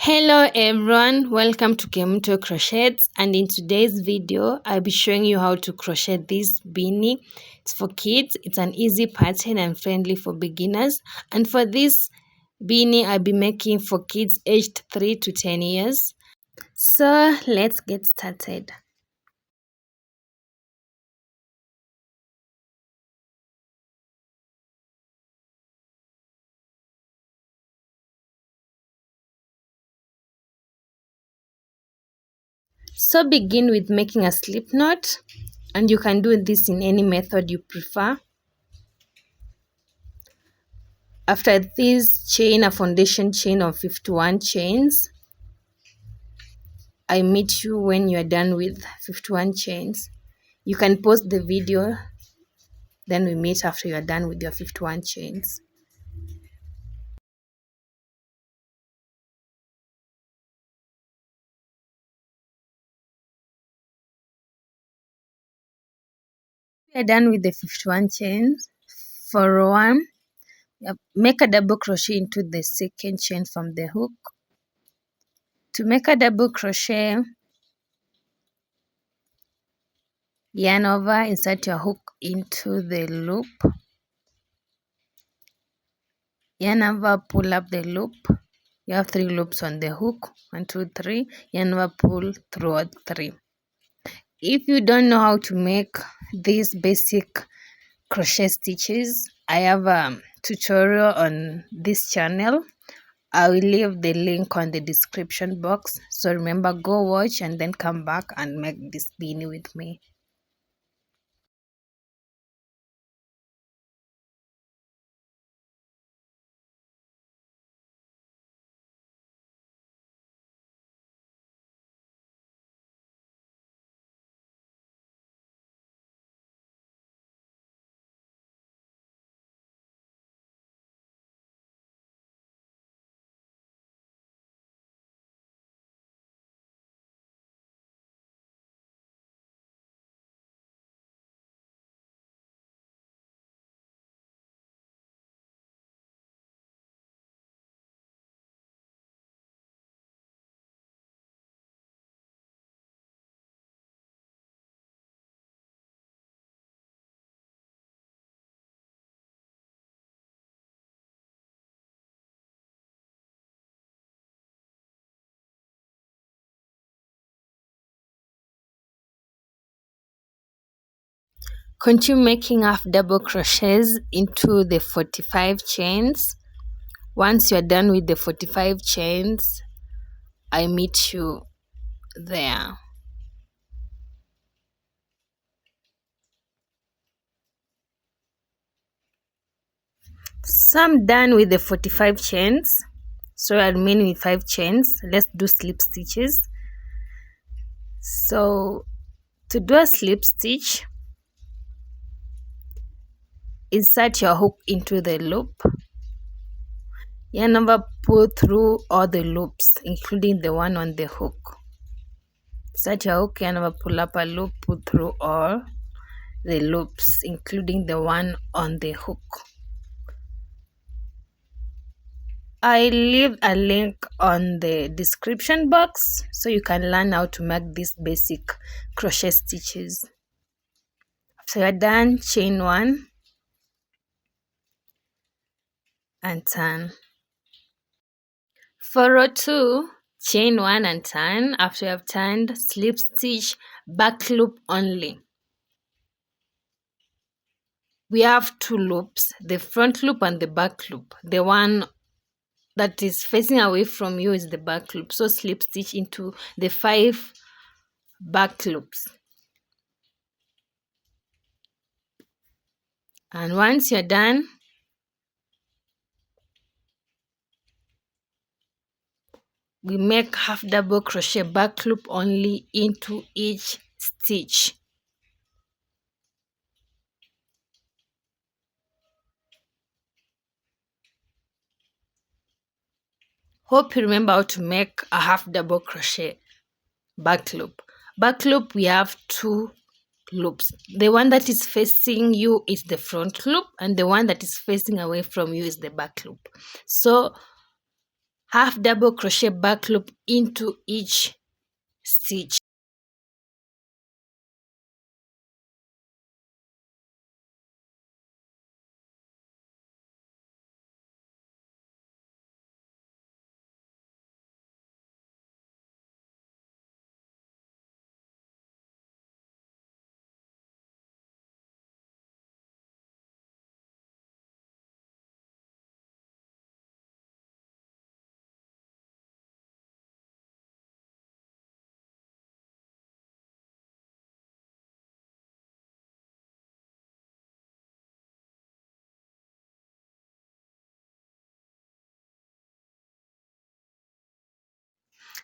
Hello everyone, welcome to Kemuto Crochets, and in today's video I'll be showing you how to crochet this beanie. It's for kids, it's an easy pattern and friendly for beginners, and for this beanie I'll be making for kids aged 3 to 10 years. So let's get started. So begin with making a slip knot, and you can do this in any method you prefer. After this, chain a foundation chain of 51 chains. I meet you when you are done with 51 chains. You can pause the video, then we meet after you are done with your 51 chains. We are done with the 51 chains. For row 1, make a double crochet into the second chain from the hook. To make a double crochet, yarn over, insert your hook into the loop. Yarn over, pull up the loop. You have 3 loops on the hook. 1, 2, 3. Yarn over, pull through 3. If you don't know how to make these basic crochet stitches, I have a tutorial on this channel. I will leave the link on the description box, so remember, go watch and then come back and make this beanie with me. Continue making half double crochets into the 45 chains. Once you're done with the 45 chains, I meet you there. So I'm done with the 45 chains, so I remain with 5 chains. Let's do slip stitches. So to do a slip stitch, insert your hook into the loop. Yarn over, pull through all the loops, including the one on the hook. Insert your hook, yarn over, pull up a loop, pull through all the loops, including the one on the hook. I leave a link on the description box so you can learn how to make these basic crochet stitches. After you're done, chain 1 and turn. For row 2, chain 1 and turn. After you have turned, slip stitch back loop only. We have 2 loops, the front loop and the back loop. The one that is facing away from you is the back loop, so slip stitch into the 5 back loops. And once you're done, we make half double crochet back loop only into each stitch. Hope you remember how to make a half double crochet back loop. Back loop, we have 2 loops. The one that is facing you is the front loop, and the one that is facing away from you is the back loop. So half double crochet back loop into each stitch.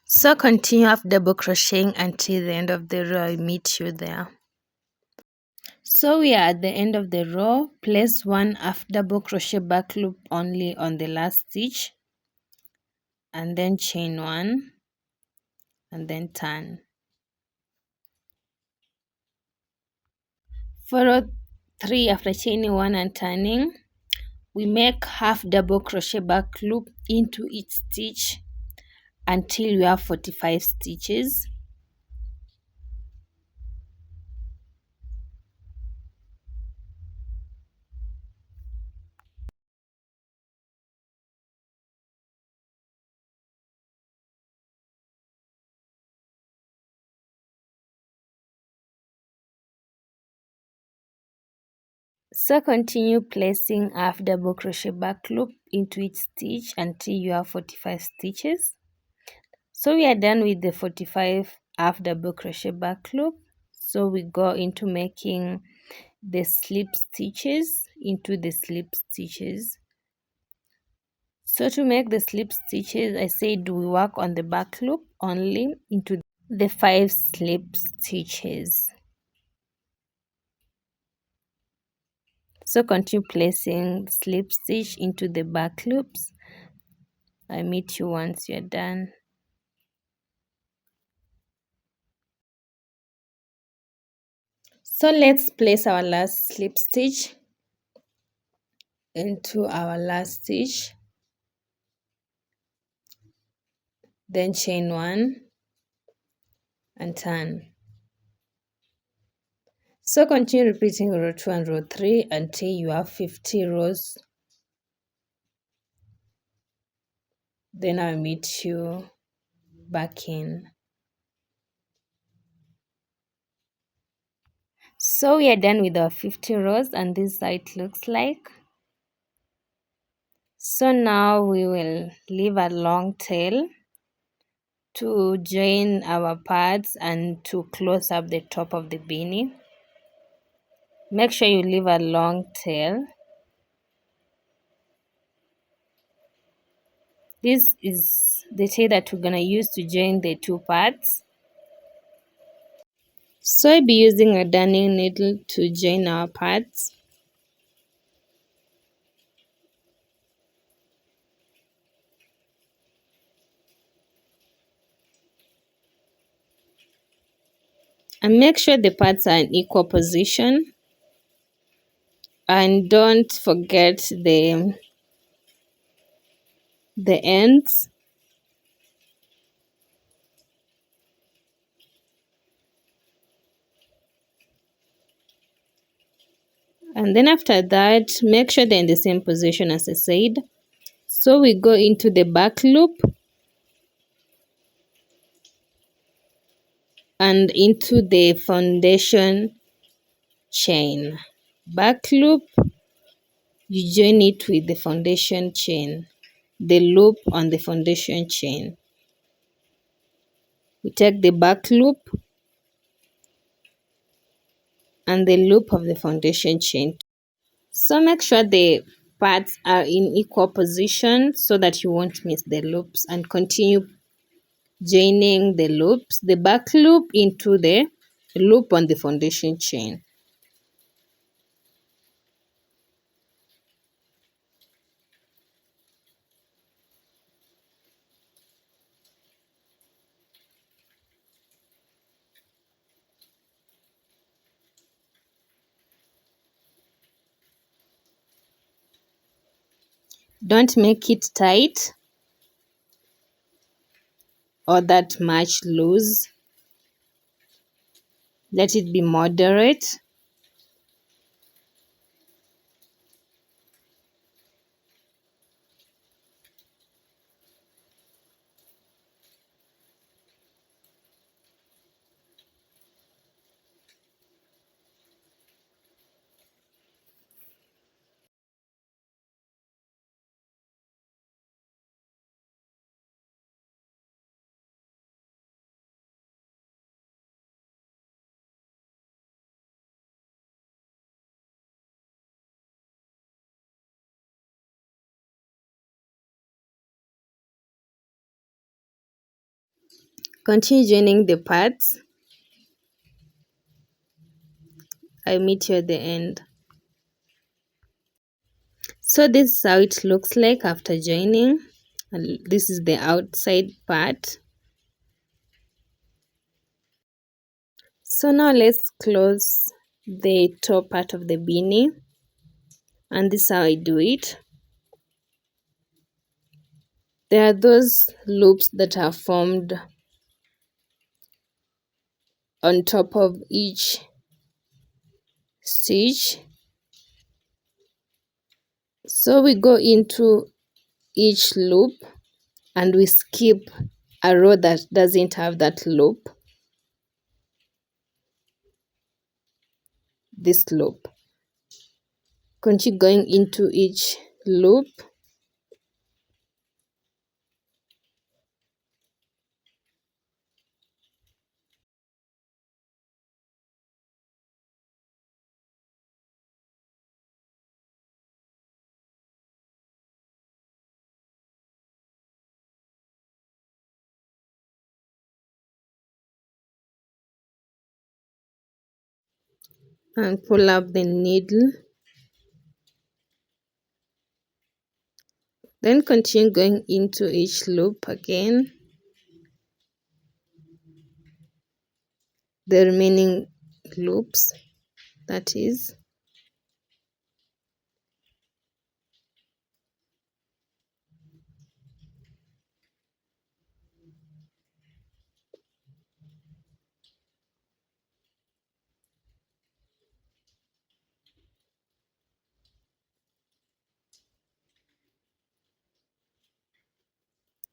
So continue half double crocheting until the end of the row. I meet you there. So we are at the end of the row. Place one half double crochet back loop only on the last stitch, and then chain one and then turn. For row 3, after chaining one and turning, we make half double crochet back loop into each stitch until you have 45 stitches. So continue placing half double crochet back loop into each stitch until you have 45 stitches. So we are done with the 45 half double crochet back loop. So we go into making the slip stitches into the slip stitches. So to make the slip stitches, I said we work on the back loop only into the 5 slip stitches. So continue placing slip stitch into the back loops. I meet you once you're done. So let's place our last slip stitch into our last stitch, then chain one and turn. So continue repeating row 2 and row 3 until you have 50 rows. Then I'll meet you back in. So we are done with our 50 rows, and this is how it looks like. So now we will leave a long tail to join our parts and to close up the top of the beanie. Make sure you leave a long tail. This is the tail that we're going to use to join the two parts. So I'll be using a darning needle to join our parts. And make sure the parts are in equal position. And don't forget the ends. And then after that, make sure they're in the same position as I said. So we go into the back loop and into the foundation chain. Back loop, you join it with the foundation chain, the loop on the foundation chain. We take the back loop and the loop of the foundation chain. So make sure the parts are in equal position so that you won't miss the loops, and continue joining the loops, the back loop into the loop on the foundation chain. Don't make it tight. or that much loose. Let it be moderate. Continue joining the parts. I'll meet you at the end. So this is how it looks like after joining. And this is the outside part. So now let's close the top part of the beanie. And this is how I do it. There are those loops that are formed on top of each stitch. So we go into each loop and we skip a row that doesn't have that loop. This loop. Continue going into each loop. And pull up the needle. Then continue going into each loop again. The remaining loops, that is.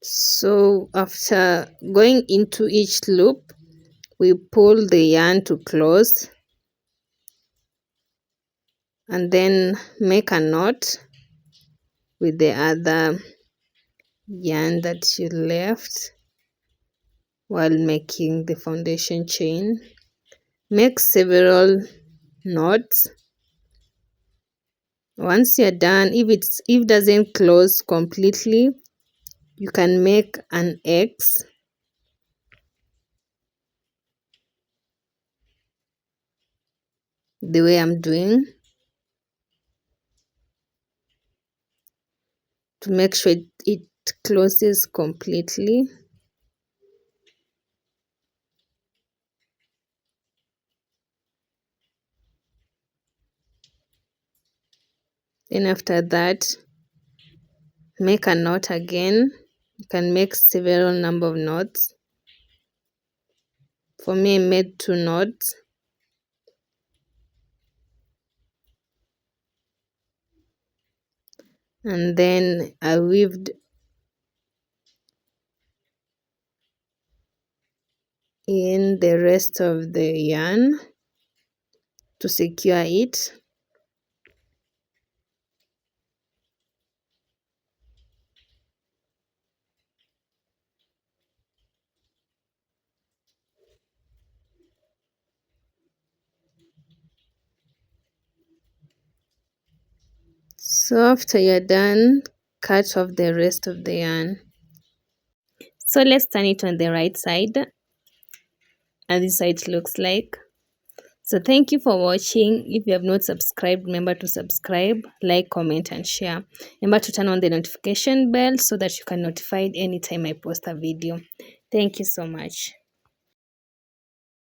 So after going into each loop, we pull the yarn to close and then make a knot with the other yarn that you left while making the foundation chain. Make several knots. Once you're done, if it doesn't close completely, you can make an X. The way I'm doing, to make sure it closes completely. Then after that, make a knot again. You can make several number of knots. For me, I made 2 knots. And then I weaved in the rest of the yarn to secure it. So after you're done, cut off the rest of the yarn. So let's turn it on the right side, and this is how it looks like. So thank you for watching. If you have not subscribed, remember to subscribe, like, comment and share. Remember to turn on the notification bell so that you can notified anytime I post a video. Thank you so much.